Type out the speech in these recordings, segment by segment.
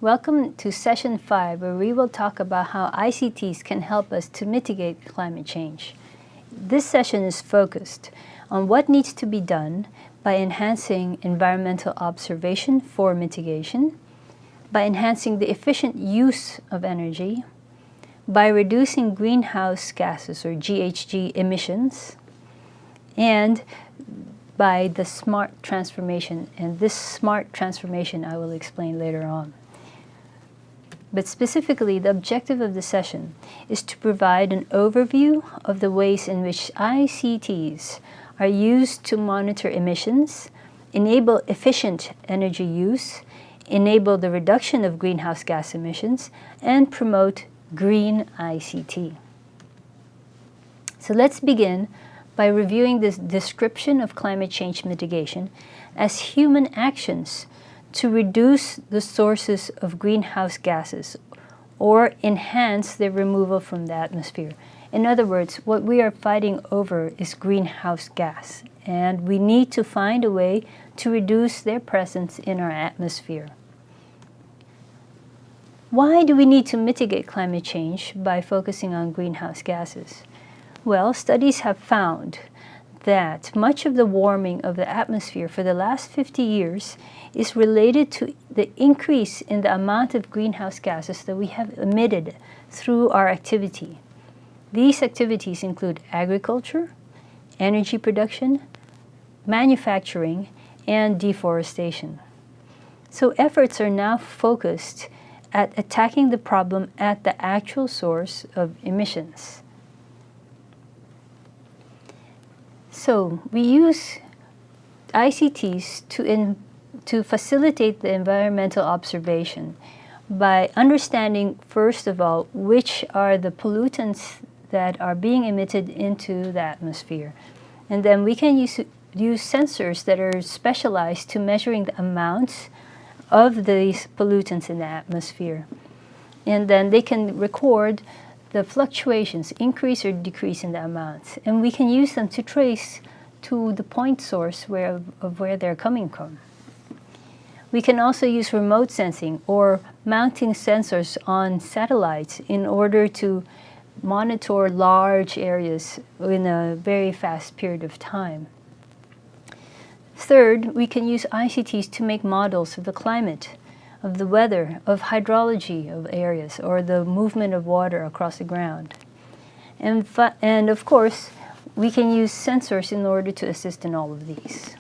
Welcome to Session 5, where we will talk about how ICTs can help us to mitigate climate change. This session is focused on what needs to be done by enhancing environmental observation for mitigation, by enhancing the efficient use of energy, by reducing greenhouse gases or GHG emissions, and by the smart transformation. And this smart transformation I will explain later on. But specifically, the objective of the session is to provide an overview of the ways in which ICTs are used to monitor emissions, enable efficient energy use, enable the reduction of greenhouse gas emissions, and promote green ICT. So let's begin by reviewing this description of climate change mitigation as human actions to reduce the sources of greenhouse gases or enhance their removal from the atmosphere. In other words, what we are fighting over is greenhouse gas, and we need to find a way to reduce their presence in our atmosphere. Why do we need to mitigate climate change by focusing on greenhouse gases? Well, studies have found that much of the warming of the atmosphere for the last 50 years is related to the increase in the amount of greenhouse gases that we have emitted through our activity. These activities include agriculture, energy production, manufacturing, and deforestation. So efforts are now focused at attacking the problem at the actual source of emissions. So we use ICTs to facilitate the environmental observation by understanding, first of all, which are the pollutants that are being emitted into the atmosphere. And then we can use sensors that are specialized to measuring the amounts of these pollutants in the atmosphere. And then they can record the fluctuations, increase or decrease in the amounts. And we can use them to trace to the point source of where they're coming from. We can also use remote sensing or mounting sensors on satellites in order to monitor large areas in a very fast period of time. Third, we can use ICTs to make models of the climate, of the weather, of hydrology of areas, or the movement of water across the ground. And of course, we can use sensors in order to assist in all of these.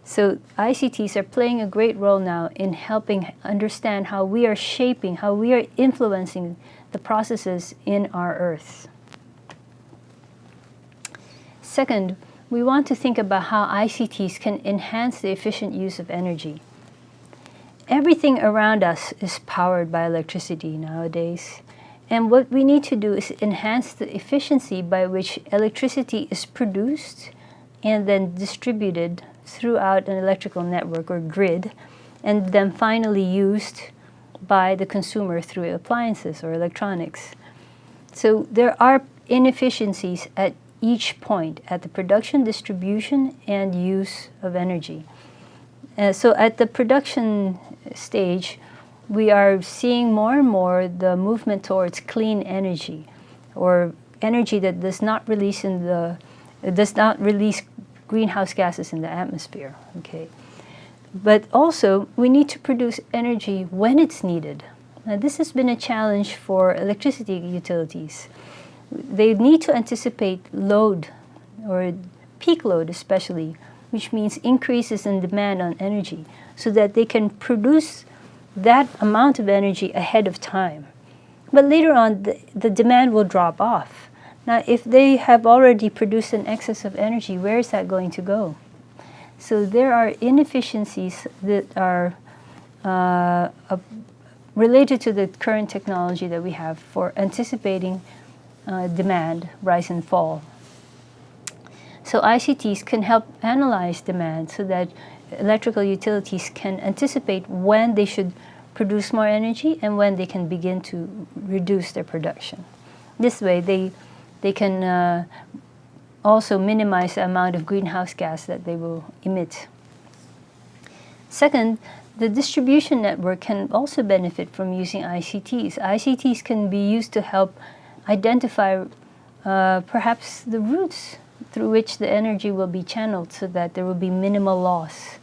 So ICTs are playing a great role now in helping understand how we are shaping, how we are influencing the processes in our Earth. Second, we want to think about how ICTs can enhance the efficient use of energy. Everything around us is powered by electricity nowadays, and what we need to do is enhance the efficiency by which electricity is produced and then distributed throughout an electrical network or grid, and then finally used by the consumer through appliances or electronics. So there are inefficiencies at each point, at the production, distribution, and use of energy. So at the production stage, we are seeing more and more the movement towards clean energy, or energy that does not release greenhouse gases in the atmosphere. Okay, but also we need to produce energy when it's needed. Now, this has been a challenge for electricity utilities. They need to anticipate load, or peak load especially, which means increases in demand on energy, so that they can produce that amount of energy ahead of time. But later on, the demand will drop off. Now, if they have already produced an excess of energy, where is that going to go? So there are inefficiencies that are related to the current technology that we have for anticipating demand, rise and fall. So ICTs can help analyze demand so that electrical utilities can anticipate when they should produce more energy and when they can begin to reduce their production. This way, they can also minimize the amount of greenhouse gas that they will emit. Second, The distribution network can also benefit from using ICTs. ICTs can be used to help identify perhaps the routes through which the energy will be channeled so that there will be minimal loss.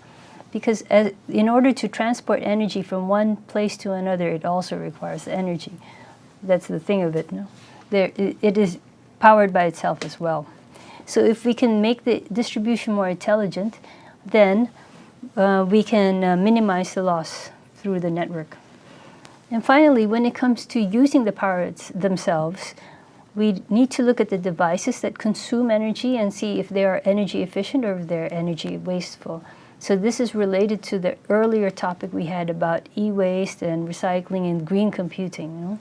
Because in order to transport energy from one place to another, it also requires energy. That's the thing of it. No? It is powered by itself as well. So if we can make the distribution more intelligent, then we can minimize the loss through the network. And finally, when it comes to using the power themselves, we need to look at the devices that consume energy and see if they are energy efficient or if they're energy wasteful. So this is related to the earlier topic we had about e-waste and recycling and green computing. You know?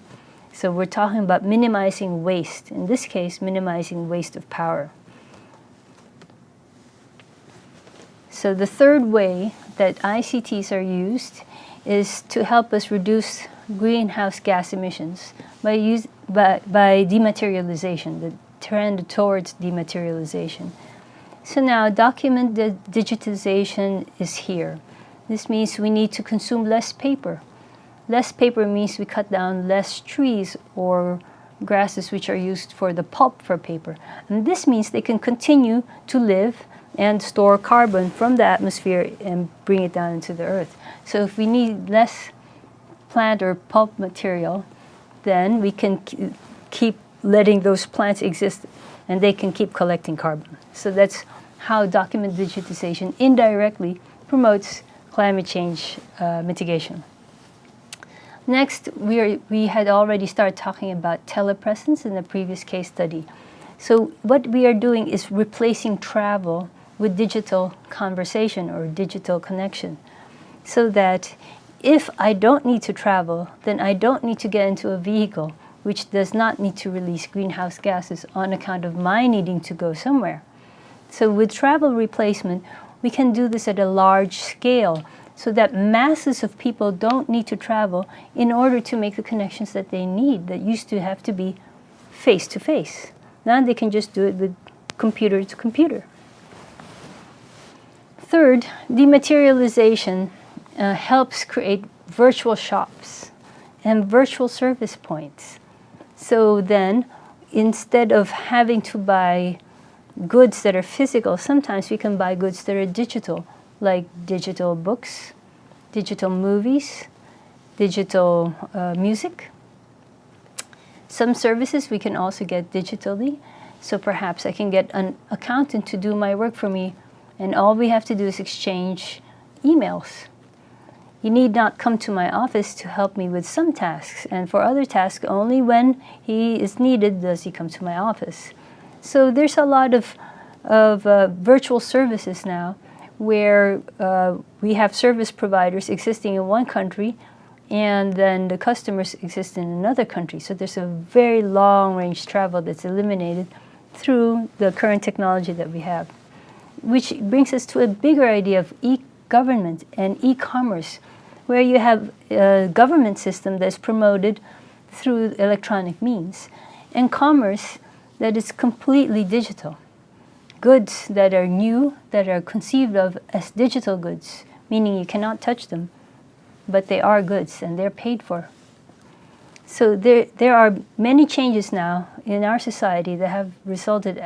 So we're talking about minimizing waste. In this case, minimizing waste of power. So the third way that ICTs are used is to help us reduce greenhouse gas emissions by dematerialization, the trend towards dematerialization. So now document digitization is here. This means we need to consume less paper. Less paper means we cut down less trees or grasses which are used for the pulp for paper. And this means they can continue to live and store carbon from the atmosphere and bring it down into the earth. So if we need less plant or pulp material, then we can keep letting those plants exist and they can keep collecting carbon. So that's how document digitization indirectly promotes climate change mitigation. Next, we had already started talking about telepresence in the previous case study. So what we are doing is replacing travel with digital conversation or digital connection, so that if I don't need to travel, then I don't need to get into a vehicle which does not need to release greenhouse gases on account of my needing to go somewhere. So with travel replacement, we can do this at a large scale so that masses of people don't need to travel in order to make the connections that they need that used to have to be face-to-face. Now they can just do it with computer to computer. Third, dematerialization helps create virtual shops and virtual service points. So then, instead of having to buy goods that are physical, sometimes we can buy goods that are digital, like digital books, digital movies, digital music. Some services we can also get digitally. So perhaps I can get an accountant to do my work for me, and all we have to do is exchange emails. You need not come to my office to help me with some tasks, and for other tasks, only when he is needed does he come to my office. So there's a lot of virtual services now where we have service providers existing in one country and then the customers exist in another country. So there's a very long-range travel that's eliminated through the current technology that we have, which brings us to a bigger idea of e-government and e-commerce, where you have a government system that's promoted through electronic means, and commerce that is completely digital. Goods that are new, that are conceived of as digital goods, meaning you cannot touch them, but they are goods and they're paid for. So there are many changes now in our society that have resulted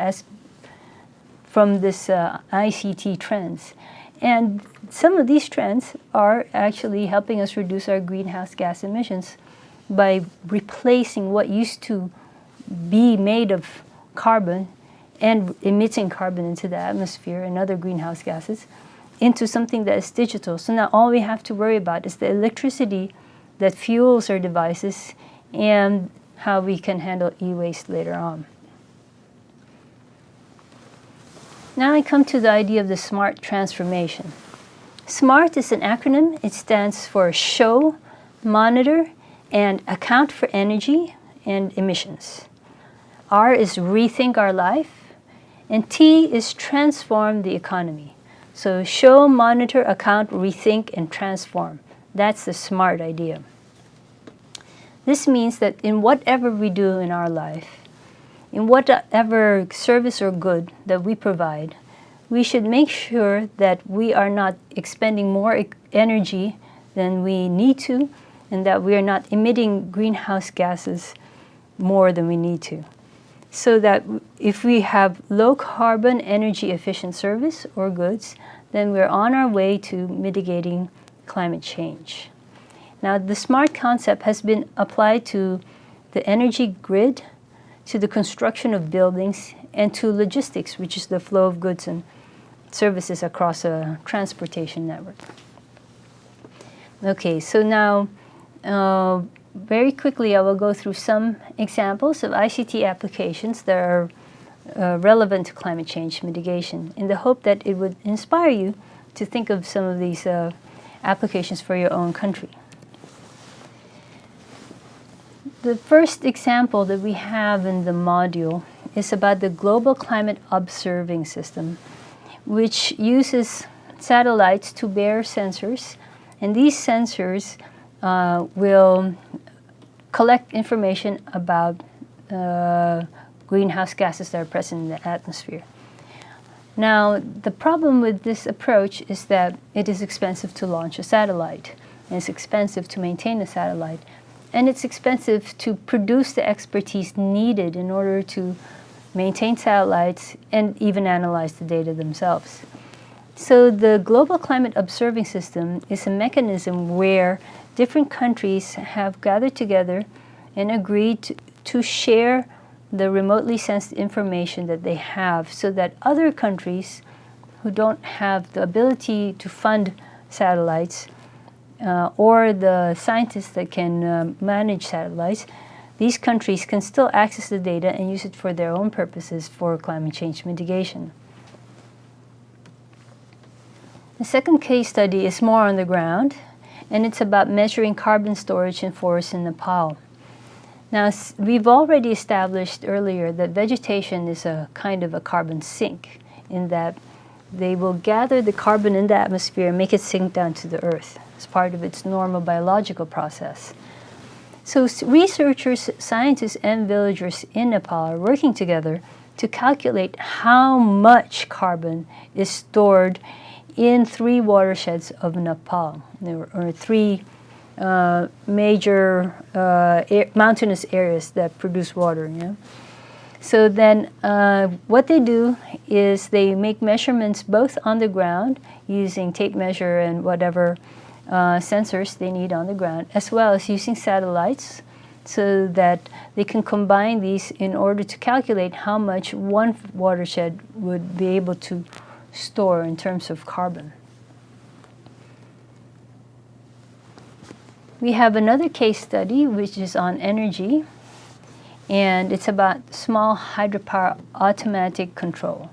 from this ICT trends. And some of these trends are actually helping us reduce our greenhouse gas emissions by replacing what used to be made of carbon and emitting carbon into the atmosphere and other greenhouse gases into something that is digital. So now all we have to worry about is the electricity that fuels our devices and how we can handle e-waste later on. Now I come to the idea of the SMART transformation. SMART is an acronym. It stands for show, monitor, and account for energy and emissions. R is rethink our life, and T is transform the economy. So show, monitor, account, rethink, and transform. That's the SMART idea. This means that in whatever we do in our life, in whatever service or good that we provide, we should make sure that we are not expending more energy than we need to, and that we are not emitting greenhouse gases more than we need to. So that if we have low carbon energy efficient service or goods, then we're on our way to mitigating climate change. Now, the SMART concept has been applied to the energy grid, to the construction of buildings, and to logistics, which is the flow of goods and services across a transportation network. Okay, so now very quickly I will go through some examples of ICT applications that are relevant to climate change mitigation, in the hope that it would inspire you to think of some of these applications for your own country. The first example that we have in the module is about the Global Climate Observing System, which uses satellites to bear sensors, and these sensors will collect information about greenhouse gases that are present in the atmosphere. Now, the problem with this approach is that it is expensive to launch a satellite, and it's expensive to maintain a satellite, and it's expensive to produce the expertise needed in order to maintain satellites and even analyze the data themselves. So the Global Climate Observing System is a mechanism where different countries have gathered together and agreed to share the remotely sensed information that they have, so that other countries who don't have the ability to fund satellites or the scientists that can manage satellites, these countries can still access the data and use it for their own purposes for climate change mitigation. The second case study is more on the ground, and it's about measuring carbon storage in forests in Nepal. Now, we've already established earlier that vegetation is a kind of a carbon sink, in that they will gather the carbon in the atmosphere and make it sink down to the earth as part of its normal biological process. So researchers, scientists, and villagers in Nepal are working together to calculate how much carbon is stored in 3 watersheds of Nepal. There are 3 major mountainous areas that produce water. Yeah? So then what they do is they make measurements both on the ground using tape measure and whatever sensors they need on the ground, as well as using satellites, so that they can combine these in order to calculate how much one watershed would be able to store in terms of carbon. We have another case study which is on energy, and it's about small hydropower automatic control.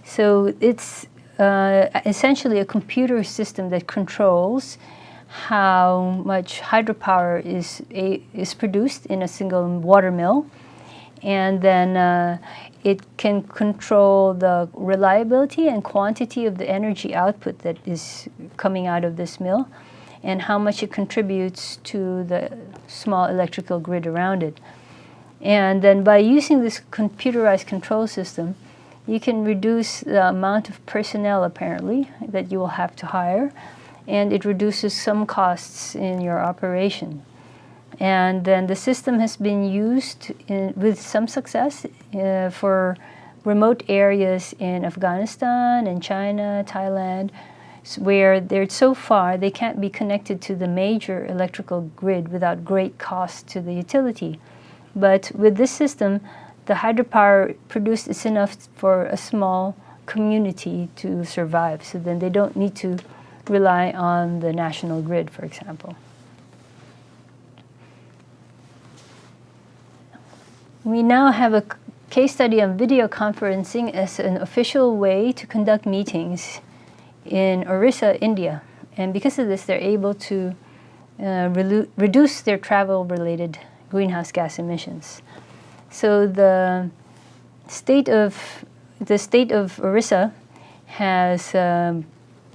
So it's essentially a computer system that controls how much hydropower is produced in a single water mill, and then it can control the reliability and quantity of the energy output that is coming out of this mill, and how much it contributes to the small electrical grid around it. And then by using this computerized control system, you can reduce the amount of personnel, apparently, that you will have to hire, and it reduces some costs in your operation. And then the system has been used with some success for remote areas in Afghanistan and China, Thailand, where so far they can't be connected to the major electrical grid without great cost to the utility. But with this system, the hydropower produced is enough for a small community to survive, so then they don't need to rely on the national grid, for example. We now have a case study on videoconferencing as an official way to conduct meetings in Orissa, India. And because of this, they're able to reduce their travel-related greenhouse gas emissions. So the state of Orissa has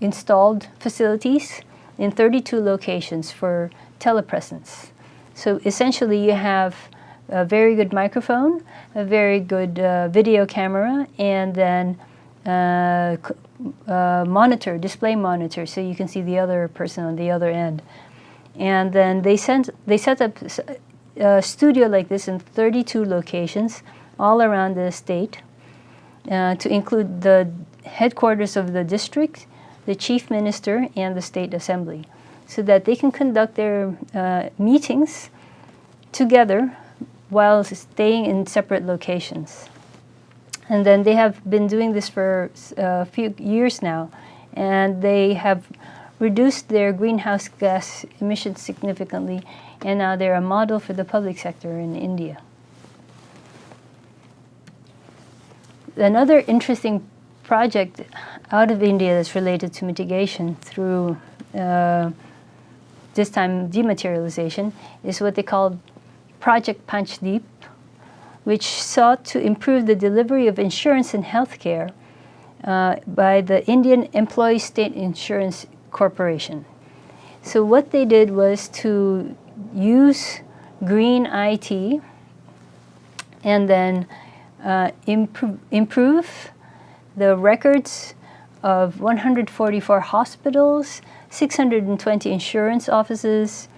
installed facilities in 32 locations for telepresence. So essentially you have a very good microphone, a very good video camera, and then monitor, display monitor, so you can see the other person on the other end. And then they set up a studio like this in 32 locations all around the state, to include the headquarters of the district, the chief minister, and the state assembly, so that they can conduct their meetings together while staying in separate locations. And then they have been doing this for a few years now, and they have reduced their greenhouse gas emissions significantly, and now they're a model for the public sector in India. Another interesting project out of India that's related to mitigation through this time dematerialization is what they call Project Panchdeep, which sought to improve the delivery of insurance and healthcare by the Indian Employee State Insurance Corporation. So what they did was to use green IT and then improve the records of 144 hospitals, 620 insurance offices,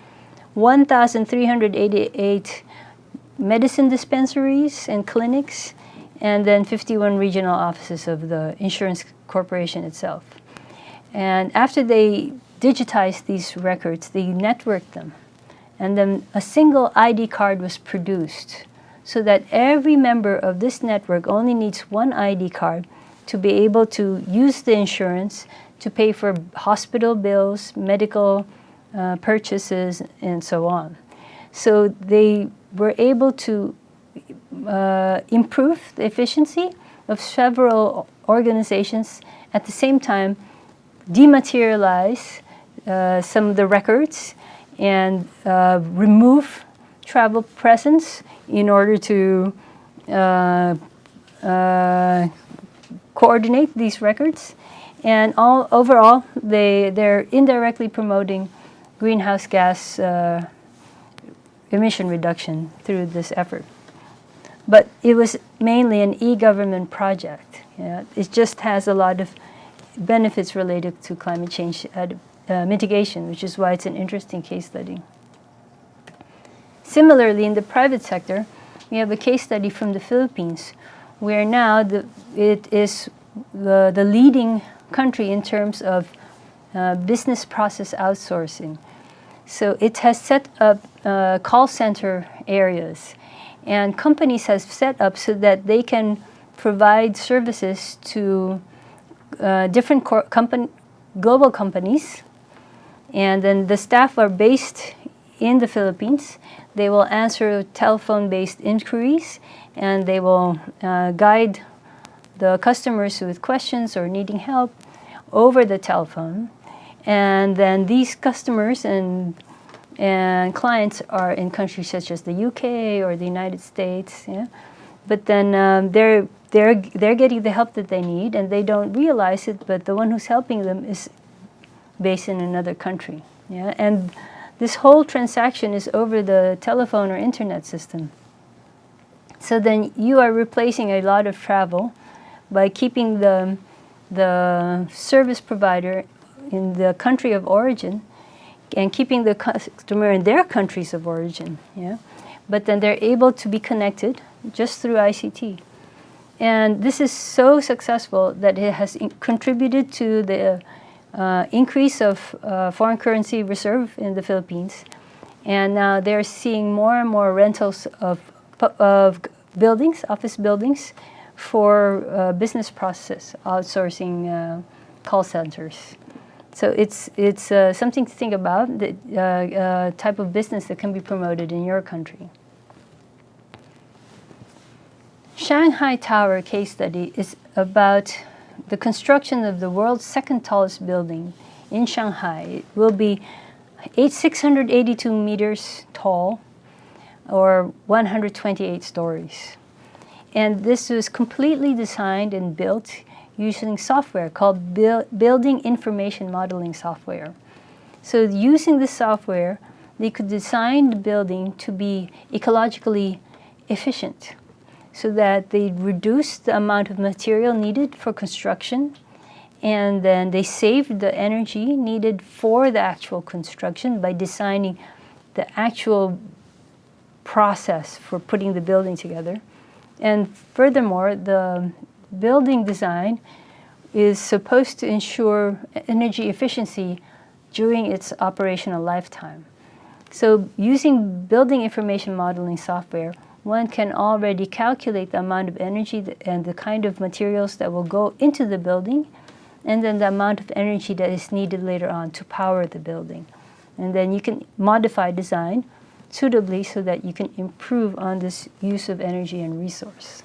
1,388 medicine dispensaries and clinics, and then 51 regional offices of the insurance corporation itself. And after they digitized these records, they networked them. And then a single ID card was produced, so that every member of this network only needs one ID card to be able to use the insurance to pay for hospital bills, medical purchases, and so on. So they were able to improve the efficiency of several organizations, at the same time dematerialize some of the records and remove travel presence in order to coordinate these records. And overall, they're indirectly promoting greenhouse gas emission reduction through this effort. But it was mainly an e-government project. It just has a lot of benefits related to climate change mitigation, which is why it's an interesting case study. Similarly, in the private sector, we have a case study from the Philippines, where now it is the leading country in terms of business process outsourcing. So it has set up call center areas, and companies have set up so that they can provide services to different global companies, and then the staff are based in the Philippines. They will answer telephone-based inquiries, and they will guide the customers with questions or needing help over the telephone. And then these customers and clients are in countries such as the UK or the United States. But then they're getting the help that they need, and they don't realize it, but the one who's helping them is based in another country. And this whole transaction is over the telephone or internet system. So then you are replacing a lot of travel by keeping the service provider in the country of origin and keeping the customer in their countries of origin. But then they're able to be connected just through ICT. And this is so successful that it has contributed to the increase of foreign currency reserve in the Philippines. And now they're seeing more and more rentals of buildings, office buildings, for business process outsourcing call centers. So it's something to think about, the type of business that can be promoted in your country. Shanghai Tower case study is about the construction of the world's second tallest building in Shanghai. It will be 682 meters tall, or 128 stories. And this was completely designed and built using software called Building Information Modeling software. So using this software, they could design the building to be ecologically efficient. so that they reduce the amount of material needed for construction, and then they save the energy needed for the actual construction by designing the actual process for putting the building together. And furthermore, the building design is supposed to ensure energy efficiency during its operational lifetime. So using building information modeling software, one can already calculate the amount of energy and the kind of materials that will go into the building, and then the amount of energy that is needed later on to power the building. And then you can modify design suitably so that you can improve on this use of energy and resource.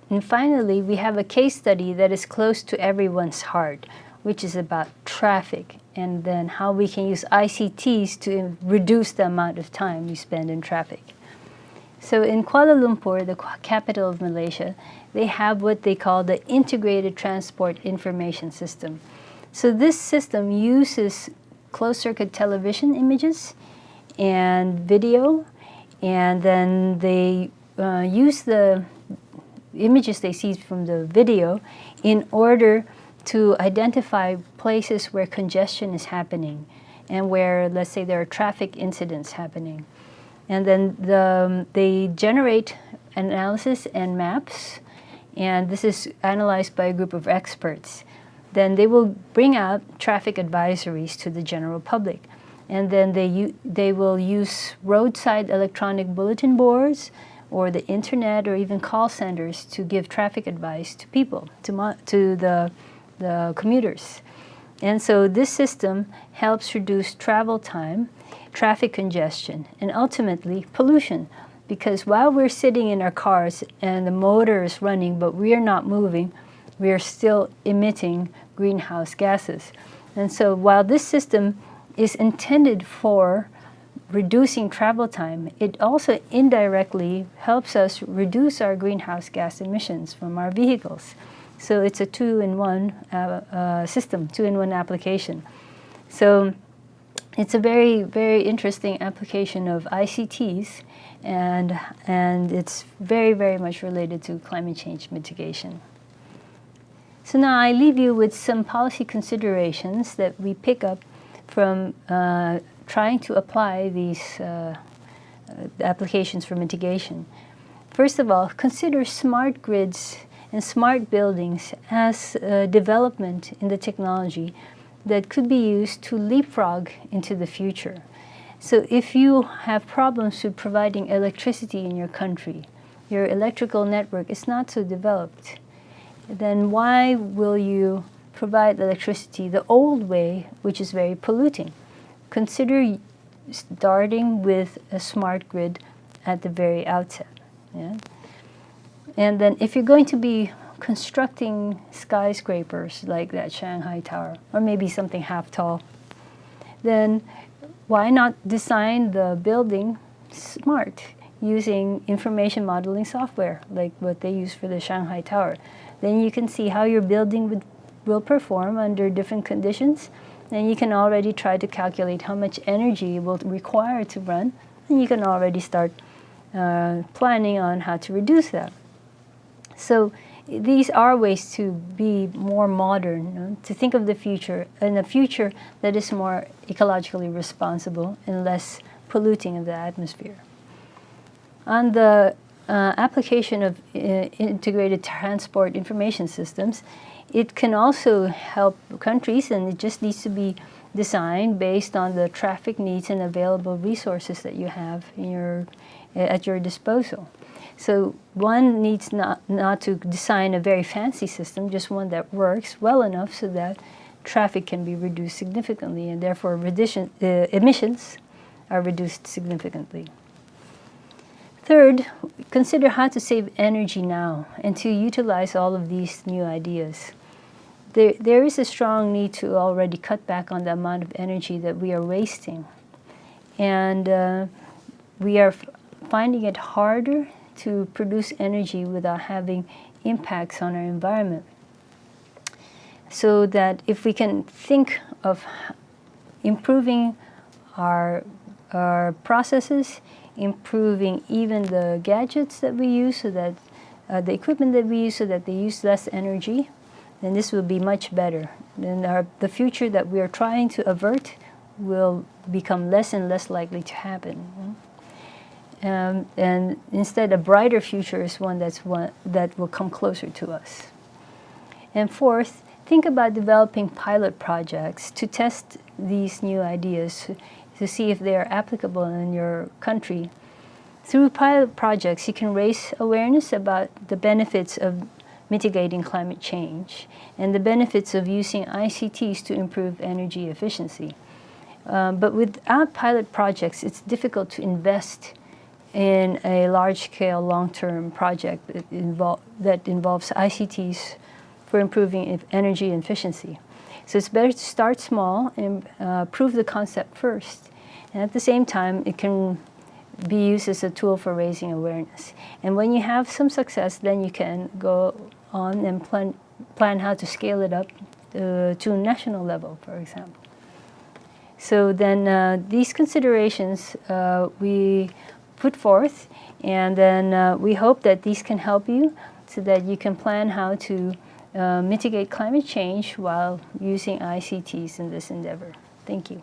And finally, we have a case study that is close to everyone's heart, which is about traffic, and then how we can use ICTs to reduce the amount of time we spend in traffic. So in Kuala Lumpur, the capital of Malaysia, they have what they call the Integrated Transport Information System. So this system uses closed-circuit television images and video, and then they use the images they see from the video in order to identify places where congestion is happening and where, let's say, there are traffic incidents happening. And then they generate analysis and maps, and this is analyzed by a group of experts. Then they will bring out traffic advisories to the general public. And then they will use roadside electronic bulletin boards or the internet or even call centers to give traffic advice to people, to the commuters. And so this system helps reduce travel time, traffic congestion, and ultimately pollution. Because while we're sitting in our cars and the motor is running but we are not moving, we are still emitting greenhouse gases. And so while this system is intended for reducing travel time, it also indirectly helps us reduce our greenhouse gas emissions from our vehicles. So it's a two-in-one system, two-in-one application. So it's a very, very interesting application of ICTs, and it's very, very much related to climate change mitigation. So now I leave you with some policy considerations that we pick up from trying to apply these applications for mitigation. First of all, consider smart grids and smart buildings as a development in the technology that could be used to leapfrog into the future. So if you have problems with providing electricity in your country, your electrical network is not so developed, then why will you provide electricity the old way, which is very polluting? Consider starting with a smart grid at the very outset. Yeah? And then if you're going to be constructing skyscrapers like that Shanghai Tower, or maybe something half tall, then why not design the building smart using information modeling software like what they use for the Shanghai Tower? Then you can see how your building will perform under different conditions, and you can already try to calculate how much energy it will require to run, and you can already start planning on how to reduce that. So these are ways to be more modern, you know, to think of the future, and a future that is more ecologically responsible and less polluting of the atmosphere. On the application of integrated transport information systems, it can also help countries, and it just needs to be designed based on the traffic needs and available resources that you have in at your disposal. So one needs not to design a very fancy system, just one that works well enough so that traffic can be reduced significantly, and therefore emissions are reduced significantly. Third, consider how to save energy now and to utilize all of these new ideas. There is a strong need to already cut back on the amount of energy that we are wasting. And we are finding it harder to produce energy without having impacts on our environment. So that if we can think of improving our processes improving even the gadgets that we use, so that the equipment that we use, so that they use less energy, then this will be much better. Then the future that we are trying to avert will become less and less likely to happen. And instead, a brighter future is one that will come closer to us. And fourth, think about developing pilot projects to test these new ideas, to see if they are applicable in your country. Through pilot projects, you can raise awareness about the benefits of mitigating climate change and the benefits of using ICTs to improve energy efficiency. But without pilot projects, it's difficult to invest in a large-scale, long-term project that involves ICTs for improving energy efficiency. So it's better to start small and prove the concept first. And at the same time, it can be used as a tool for raising awareness. And when you have some success, then you can go on and plan how to scale it up to a national level, for example. So then these considerations we put forth, and then we hope that these can help you so that you can plan how to mitigate climate change while using ICTs in this endeavor. Thank you.